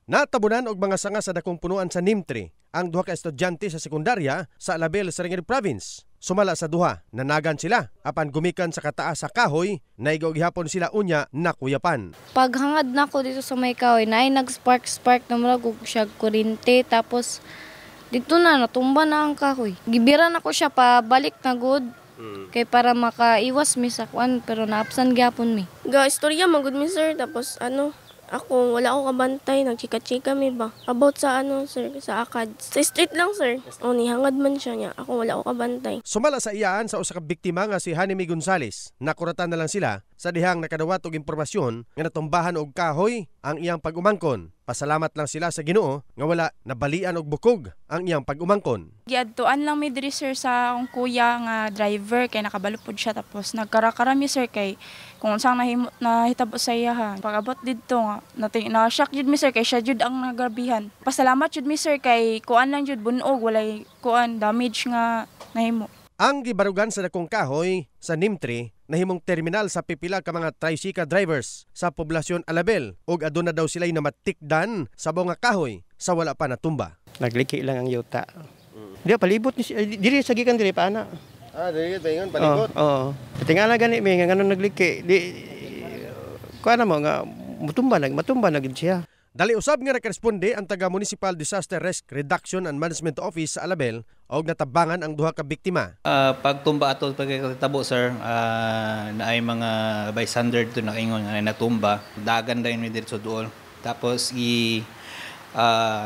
Natabunan og mga sanga sa dakong punuan sa Nimtre ang duha ka estudyante sa sekundarya sa Alabel, Sarangani Province. Sumala sa duha, nanagan sila apan gumikan sa kataas sa kahoy, naigaw gihapon sila unya nakuyapan. Paghangad na ko dito sa may kahoy, na nag-spark na mula siya kurinte, tapos dito na natumba na ang kahoy. Gibiran ako siya pabalik na good. Kay para makaiwas mi sa kuan, pero naapsan gyapon mi. Ga istorya magud mi sir, tapos ako wala ako kabantay, nagchika-chika mi ba about sa sir, sa akad. Sa street lang sir. Nihangad man siya niya. Ako wala ako kabantay. Sumala sa iyaan sa usa ka biktima nga si Hanimi Gonzales. Nakuratan na lang sila sa dihang nakadawat og impormasyon nga natumbahan og kahoy ang iyang pag-umangkon. Pasalamat lang sila sa Ginoo nga wala nabalian og bukog ang iyang pag-umangkon. Giadtuan lang mi diri sir sa akong kuya nga driver kay nakabalupod siya, tapos nagkarakarami sir kay kung unsang nahitabo sa iya ha. Pag-abot didto nga na-shock jud mi sir kay siya jud ang nagrabihan. Pasalamat jud mi sir kay kuan lang jud bunog, walay kuan damage nga nahimo. Ang gibarugan sa dakong kahoy sa Nimtre nahimong terminal sa pipila ka mga tricycle drivers sa poblasyon Alabel ug aduna daw sila'y namatikdan sa nga kahoy sa wala pa natumba. Nagliki lang ang yuta. Dia palibot diri sa gikan diri pa ana. Diri paingon palibot. Oo. Tingala gani mi nga ngano nagliki. Di kuana mo nga matumba na gid siya. Dali usab nga nakaresponde ang taga Municipal Disaster Risk Reduction and Management Office sa Alabel og natabangan ang duha ka biktima. Pagtumba ato pagkatabo sir, na ay mga bystander to nakaingon nga natumba, dagan dayon mi dito dool. Tapos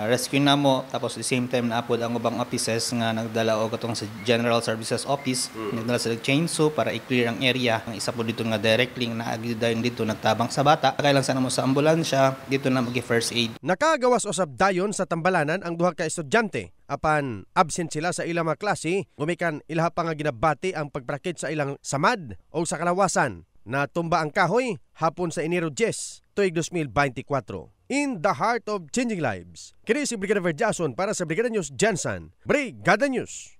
rescue na mo, tapos the same time naapod ang ubang offices nga nagdala og katong sa General Services Office, nagdala sila chainsaw para i-clear ang area. Ang isa po dito nga directly naagi dayon dito nagtabang sa bata. Kailang sana mo sa ambulansya, dito na magi-first aid. Nakagawas usab dayon sa tambalanan ang duha ka estudyante. Apan absent sila sa ilang mga klase, gumikan ilaha pa nga ginabati ang pagprakit sa ilang samad o sa kalawasan. Natumba ang kahoy hapon sa Enero 10, tuig 2024. In the heart of changing lives. Kini si Brigada Verjason para sa Brigada News Jansan. Brigada News.